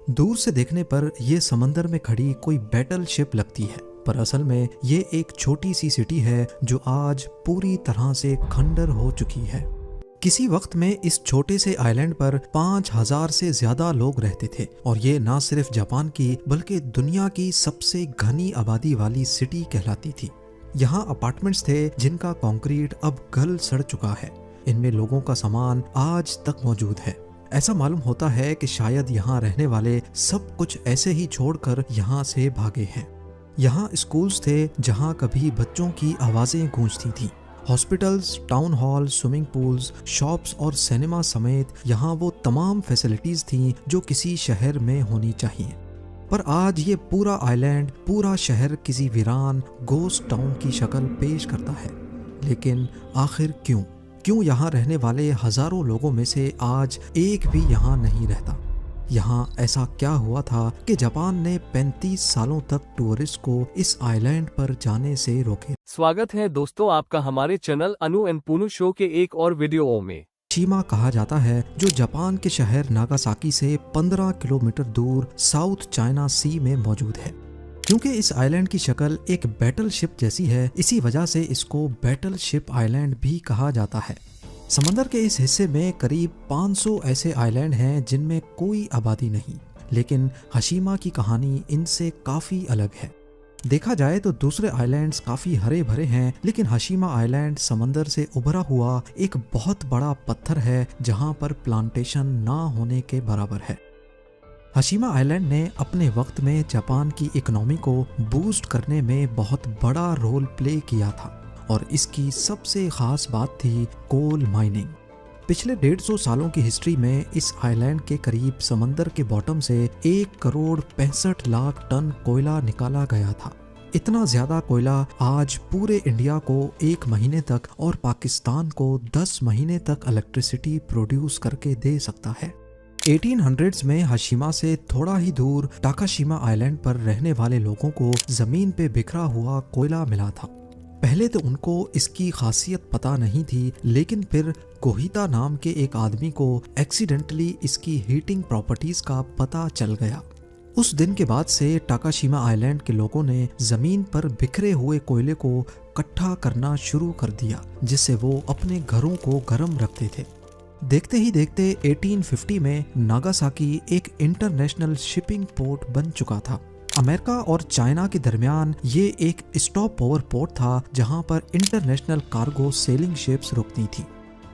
दूर से देखने पर यह समंदर में खड़ी कोई बैटल शिप लगती है, पर असल में ये एक छोटी सी सिटी है जो आज पूरी तरह से खंडर हो चुकी है। किसी वक्त में इस छोटे से आइलैंड पर 5000 से ज्यादा लोग रहते थे और ये ना सिर्फ जापान की बल्कि दुनिया की सबसे घनी आबादी वाली सिटी कहलाती थी। यहाँ अपार्टमेंट्स थे जिनका कंक्रीट अब गल सड़ चुका है। इनमें लोगों का सामान आज तक मौजूद है। ऐसा मालूम होता है कि शायद यहाँ रहने वाले सब कुछ ऐसे ही छोड़कर यहाँ से भागे हैं। यहाँ स्कूल्स थे जहाँ कभी बच्चों की आवाजें गूंजती थीं। Hospitals, town hall, swimming pools, shops और सिनेमा समेत यहाँ वो तमाम फैसिलिटीज थीं जो किसी शहर में होनी चाहिए। पर आज ये पूरा आइलैंड, पूरा शहर किसी वीरान गोस्ट टाउन की शक्ल पेश करता है। लेकिन आखिर क्यों यहाँ रहने वाले हजारों लोगों में से आज एक भी यहाँ नहीं रहता? यहाँ ऐसा क्या हुआ था कि जापान ने 35 सालों तक टूरिस्ट को इस आइलैंड पर जाने से रोके? स्वागत है दोस्तों आपका हमारे चैनल अनु एंड पूनू शो के एक और वीडियो में। हिरोशिमा कहा जाता है जो जापान के शहर नागासाकी से 15 किलोमीटर दूर साउथ चाइना सी में मौजूद है। क्योंकि इस आइलैंड की शक्ल एक बैटल शिप जैसी है, इसी वजह से इसको बैटल शिप आइलैंड भी कहा जाता है। समंदर के इस हिस्से में करीब 500 ऐसे आइलैंड हैं जिनमें कोई आबादी नहीं, लेकिन हिरोशिमा की कहानी इनसे काफी अलग है। देखा जाए तो दूसरे आइलैंड्स काफी हरे भरे हैं, लेकिन हिरोशिमा आइलैंड समंदर से उभरा हुआ एक बहुत बड़ा पत्थर है जहां पर प्लांटेशन ना होने के बराबर है। हिरोशिमा आइलैंड ने अपने वक्त में जापान की इकोनॉमी को बूस्ट करने में बहुत बड़ा रोल प्ले किया था और इसकी सबसे खास बात थी कोल माइनिंग। पिछले 150 सालों की हिस्ट्री में इस आइलैंड के करीब समंदर के बॉटम से 1 करोड़ 65 लाख टन कोयला निकाला गया था। इतना ज्यादा कोयला आज पूरे इंडिया को 1 महीने तक और पाकिस्तान को 10 महीने तक इलेक्ट्रिसिटी प्रोड्यूस करके दे सकता है। 1800s में हिरोशिमा से थोड़ा ही दूर टाकाशिमा आइलैंड पर रहने वाले लोगों को जमीन पे बिखरा हुआ कोयला मिला था। पहले तो उनको इसकी खासियत पता नहीं थी, लेकिन फिर कोहिता नाम के एक आदमी को एक्सीडेंटली इसकी हीटिंग प्रॉपर्टीज का पता चल गया। उस दिन के बाद से टाकाशिमा आइलैंड के लोगों ने जमीन पर बिखरे हुए कोयले को इकट्ठा करना शुरू कर दिया, जिससे वो अपने घरों को गर्म रखते थे। देखते ही देखते 1850 में नागासाकी एक इंटरनेशनल शिपिंग पोर्ट बन चुका था। अमेरिका और चाइना के दरमियान ये एक स्टॉप ओवर पोर्ट था जहां पर इंटरनेशनल कार्गो सेलिंग शिप्स रुकती थी।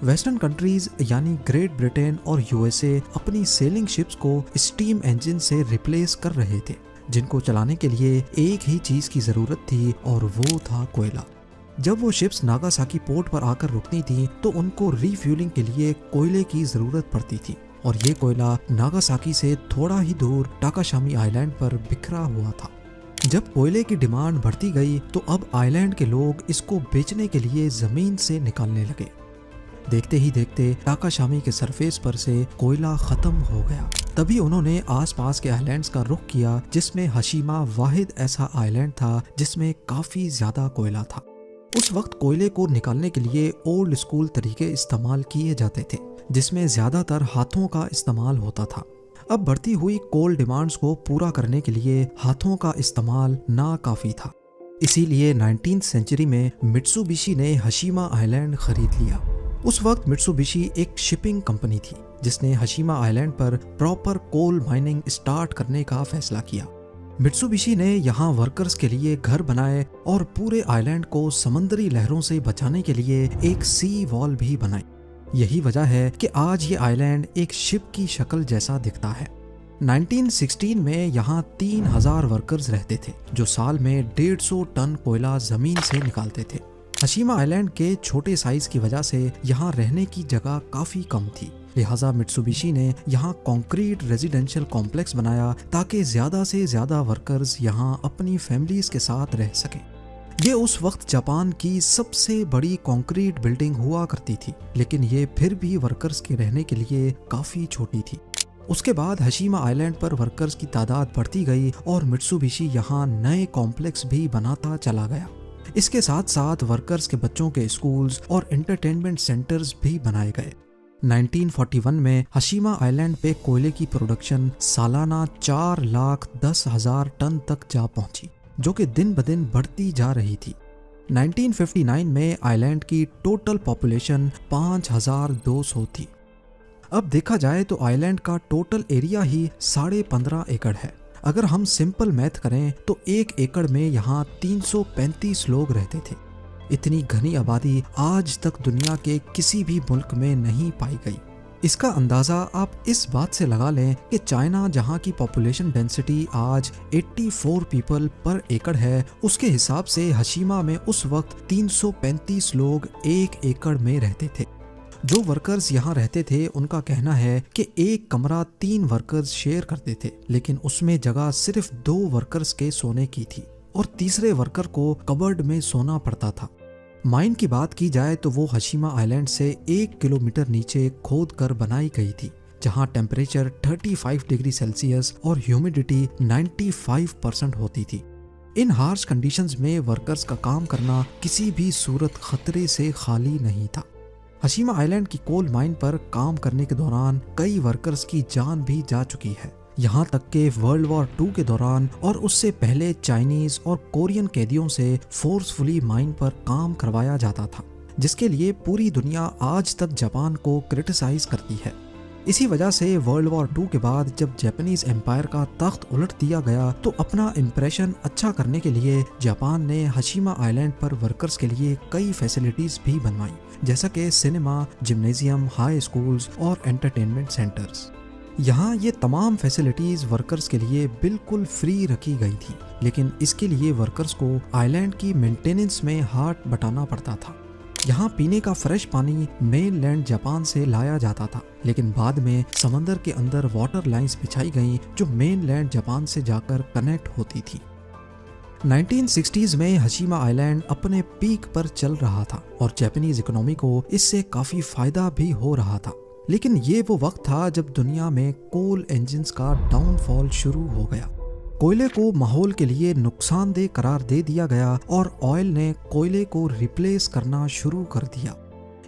वेस्टर्न कंट्रीज यानी ग्रेट ब्रिटेन और यूएसए अपनी सेलिंग शिप्स को स्टीम इंजन से रिप्लेस कर रहे थे, जिनको चलाने के लिए एक ही चीज की जरूरत थी और वो था कोयला। जब वो शिप्स नागासाकी पोर्ट पर आकर रुकती थी तो उनको रिफ्यूलिंग के लिए कोयले की जरूरत पड़ती थी और ये कोयला नागासाकी से थोड़ा ही दूर टाकाशामी आइलैंड पर बिखरा हुआ था। जब कोयले की डिमांड बढ़ती गई तो अब आइलैंड के लोग इसको बेचने के लिए जमीन से निकालने लगे। देखते ही देखते टाकाशामी के सरफेस पर से कोयला खत्म हो गया। तभी उन्होंने आसपास के आइलैंड्स का रुख किया, जिसमें हिरोशिमा वाहिद ऐसा आइलैंड था जिसमें काफी ज्यादा कोयला था। उस वक्त कोयले को निकालने के लिए ओल्ड स्कूल तरीके इस्तेमाल किए जाते थे, जिसमें ज्यादातर हाथों का इस्तेमाल होता था। अब बढ़ती हुई कोल डिमांड्स को पूरा करने के लिए हाथों का इस्तेमाल नाकाफी था। इसीलिए 19th सेंचुरी में मित्सुबिशी ने हिरोशिमा आइलैंड खरीद लिया। उस वक्त मित्सुबिशी एक शिपिंग कंपनी थी जिसने हिरोशिमा आइलैंड पर प्रॉपर कोल माइनिंग स्टार्ट करने का फैसला किया। मित्सुबिशी ने यहाँ वर्कर्स के लिए घर बनाए और पूरे आइलैंड को समंदरी लहरों से बचाने के लिए एक सी वॉल भी बनाई। यही वजह है कि आज ये आइलैंड एक शिप की शक्ल जैसा दिखता है। 1916 में यहाँ 3000 वर्कर्स रहते थे जो साल में 150 टन कोयला जमीन से निकालते थे। हिरोशिमा आइलैंड के छोटे साइज की वजह से यहाँ रहने की जगह काफी कम थी, लिहाजा मित्सुबिशी ने यहाँ कंक्रीट रेजिडेंशियल कॉम्प्लेक्स बनाया ताकि ज्यादा से ज्यादा वर्कर्स यहाँ अपनी फैमिलीज के साथ रह सकें। ये उस वक्त जापान की सबसे बड़ी कंक्रीट बिल्डिंग हुआ करती थी, लेकिन ये फिर भी वर्कर्स के रहने के लिए काफी छोटी थी। उसके बाद हिरोशिमा आइलैंड पर वर्कर्स की तादाद बढ़ती गई और मित्सुबिशी यहाँ नए कॉम्प्लेक्स भी बनाता चला गया। इसके साथ साथ वर्कर्स के बच्चों के स्कूल्स और एंटरटेनमेंट सेंटर्स भी बनाए गए। 1941 में हशीमा आइलैंड पे कोयले की प्रोडक्शन सालाना 4,10,000 टन तक जा पहुंची, जो कि दिन ब दिन बढ़ती जा रही थी। 1959 में आइलैंड की टोटल पॉपुलेशन 5,200 थी। अब देखा जाए तो आइलैंड का टोटल एरिया ही 15.5 एकड़ है। अगर हम सिंपल मैथ करें तो 1 एकड़ में यहाँ 335 लोग रहते थे। इतनी घनी आबादी आज तक दुनिया के किसी भी मुल्क में नहीं पाई गई। इसका अंदाज़ा आप इस बात से लगा लें कि चाइना, जहाँ की पॉपुलेशन डेंसिटी आज 84 पीपल पर एकड़ है, उसके हिसाब से हशीमा में उस वक्त 335 लोग 1 एकड़ में रहते थे। जो वर्कर्स यहाँ रहते थे उनका कहना है कि एक कमरा 3 वर्कर्स शेयर करते थे, लेकिन उसमें जगह सिर्फ 2 वर्कर्स के सोने की थी और तीसरे वर्कर को कबर्ड में सोना पड़ता था। माइन की बात की जाए तो वो हशीमा आइलैंड से 1 किलोमीटर नीचे खोद कर बनाई गई थी, जहाँ टेम्परेचर 35 डिग्री सेल्सियस और ह्यूमिडिटी 95% होती थी। इन हार्श कंडीशंस में वर्कर्स का काम करना किसी भी सूरत खतरे से खाली नहीं था। हशीमा आइलैंड की कोल माइन पर काम करने के दौरान कई वर्कर्स की जान भी जा चुकी है। यहाँ तक कि वर्ल्ड वॉर 2 के दौरान और उससे पहले चाइनीज और कोरियन कैदियों से फोर्सफुली माइन पर काम करवाया जाता था, जिसके लिए पूरी दुनिया आज तक जापान को क्रिटिसाइज करती है। इसी वजह से वर्ल्ड वॉर 2 के बाद जब जापानीज एम्पायर का तख्त उलट दिया गया तो अपना इम्प्रेशन अच्छा करने के लिए जापान ने हशीमा आइलैंड पर वर्कर्स के लिए कई फैसिलिटीज भी बनवाई, जैसा कि सिनेमा, जिम्नेजियम, हाई स्कूल्स और एंटरटेनमेंट सेंटर्स। यहाँ ये तमाम फैसिलिटीज वर्कर्स के लिए बिल्कुल फ्री रखी गई थी, लेकिन इसके लिए वर्कर्स को आइलैंड की मेंटेनेंस में हाथ बटाना पड़ता था। यहाँ पीने का फ्रेश पानी मेनलैंड जापान से लाया जाता था, लेकिन बाद में समंदर के अंदर वाटर लाइंस बिछाई गईं जो मेनलैंड जापान से जाकर कनेक्ट होती थी। 1960s में हशीमा आइलैंड अपने पीक पर चल रहा था और जापानीज इकोनॉमी को इससे काफी फायदा भी हो रहा था। लेकिन ये वो वक्त था जब दुनिया में कोल इंजन्स का डाउनफॉल शुरू हो गया। कोयले को माहौल के लिए नुकसानदेह करार दे दिया गया और ऑयल ने कोयले को रिप्लेस करना शुरू कर दिया।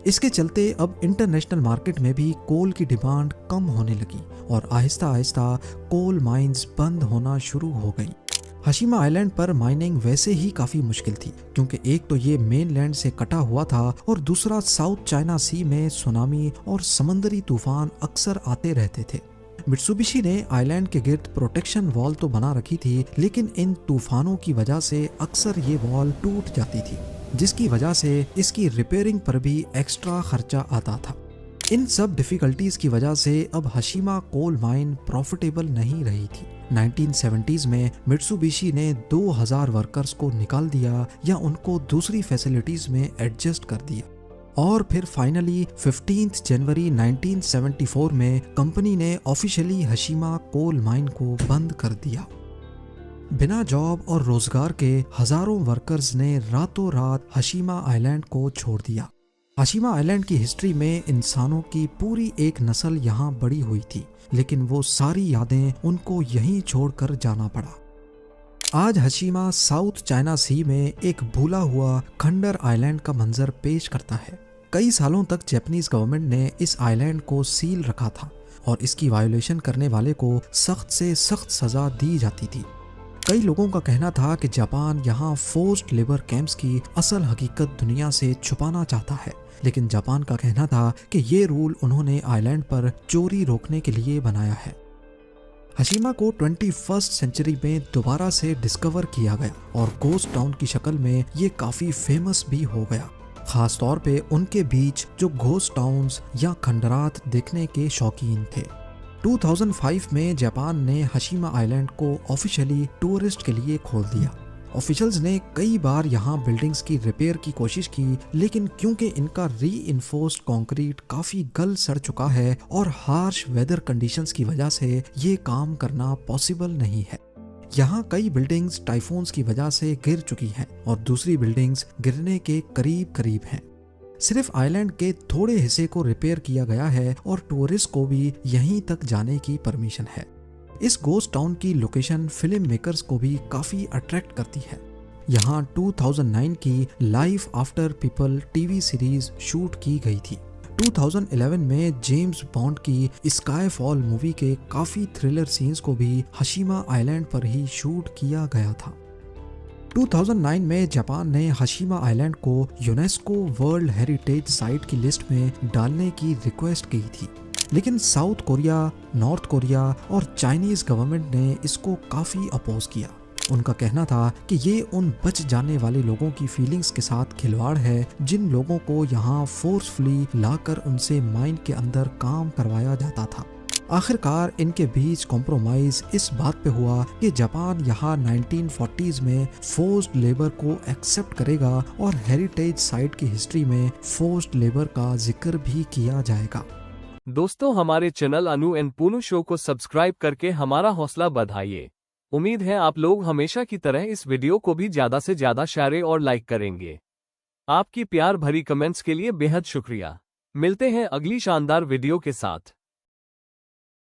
इसके चलते अब इंटरनेशनल मार्केट में भी कोल की डिमांड कम होने लगी और आहिस्ता आहिस्ता कोल माइंस बंद होना शुरू हो गई। हशीमा आइलैंड पर माइनिंग वैसे ही काफी मुश्किल थी, क्योंकि एक तो ये मेनलैंड से कटा हुआ था और दूसरा साउथ चाइना सी में सुनामी और समंदरी तूफान अक्सर आते रहते थे। मित्सुबिशी ने आइलैंड के गिर्द प्रोटेक्शन वॉल तो बना रखी थी, लेकिन इन तूफानों की वजह से अक्सर ये वॉल टूट जाती थी, जिसकी वजह से इसकी रिपेयरिंग पर भी एक्स्ट्रा खर्चा आता था। इन सब डिफिकल्टीज की वजह से अब हशीमा कोल माइन प्रॉफिटेबल नहीं रही थी। 1970s में मित्सुबिशी ने 2000 वर्कर्स को निकाल दिया या उनको दूसरी फैसिलिटीज में एडजस्ट कर दिया और फिर फाइनली 15 जनवरी 1974 में कंपनी ने ऑफिशियली हशीमा कोल माइन को बंद कर दिया। बिना जॉब और रोजगार के हजारों वर्कर्स ने रातों रात हशीमा आइलैंड को छोड़ दिया। हशीमा आइलैंड की हिस्ट्री में इंसानों की पूरी एक नस्ल यहाँ बड़ी हुई थी, लेकिन वो सारी यादें उनको यहीं छोड़कर जाना पड़ा। आज हशीमा साउथ चाइना सी में एक भूला हुआ खंडर आइलैंड का मंजर पेश करता है। कई सालों तक जापानीज गवर्नमेंट ने इस आइलैंड को सील रखा था और इसकी वायोलेशन करने वाले को सख्त से सख्त सजा दी जाती थी। कई लोगों का कहना था कि जापान यहाँ फोर्स्ड लेबर कैंप्स की असल हकीकत दुनिया से छुपाना चाहता है, लेकिन जापान का कहना था कि ये रूल उन्होंने आइलैंड पर चोरी रोकने के लिए बनाया है। हशीमा को 21st सेंचुरी में दोबारा से डिस्कवर किया गया और गोस्ट टाउन की शक्ल में ये काफी फेमस भी हो गया, खास तौर पे उनके बीच जो घोस्ट टाउन्स या खंडरात देखने के शौकीन थे। 2005 में जापान ने हशीमा आइलैंड को ऑफिशियली टूरिस्ट के लिए खोल दिया। ऑफिशियल्स ने कई बार यहाँ बिल्डिंग्स की रिपेयर की कोशिश की, लेकिन क्योंकि इनका रीइंफोर्स्ड कंक्रीट काफी गल सड़ चुका है और हार्श वेदर कंडीशंस की वजह से ये काम करना पॉसिबल नहीं है। यहाँ कई बिल्डिंग्स टाइफून्स की वजह से गिर चुकी हैं और दूसरी बिल्डिंग्स गिरने के करीब करीब हैं। सिर्फ आइलैंड के थोड़े हिस्से को रिपेयर किया गया है और टूरिस्ट को भी यहीं तक जाने की परमिशन है। इस गोस्ट टाउन की लोकेशन फिल्म मेकर्स को भी काफी अट्रैक्ट करती है। यहाँ 2009 की life after people TV series shoot की गई थी। 2011 में जेम्स बॉन्ड की स्काईफॉल मूवी के काफी थ्रिलर सीन्स को भी हशीमा आइलैंड पर ही शूट किया गया था। 2009 में जापान ने हशीमा आइलैंड को यूनेस्को वर्ल्ड हेरिटेज साइट की लिस्ट में डालने की रिक्वेस्ट की थी, लेकिन साउथ कोरिया, नॉर्थ कोरिया और चाइनीज गवर्नमेंट ने इसको काफी अपोज किया। उनका कहना था कि ये उन बच जाने वाले लोगों की फीलिंग्स के साथ खिलवाड़ है जिन लोगों को यहाँ फोर्सफुली लाकर उनसे माइन के अंदर काम करवाया जाता था। आखिरकार इनके बीच कॉम्प्रोमाइज इस बात पे हुआ कि जापान यहाँ 1940s में फोर्स्ड लेबर को एक्सेप्ट करेगा और हेरिटेज साइट की हिस्ट्री में फोर्स्ड लेबर का जिक्र भी किया जाएगा। दोस्तों, हमारे चैनल अनु एंड पूनू शो को सब्सक्राइब करके हमारा हौसला बढ़ाइए। उम्मीद है आप लोग हमेशा की तरह इस वीडियो को भी ज्यादा से ज्यादा शेयर और लाइक करेंगे। आपकी प्यार भरी कमेंट्स के लिए बेहद शुक्रिया। मिलते हैं अगली शानदार वीडियो के साथ।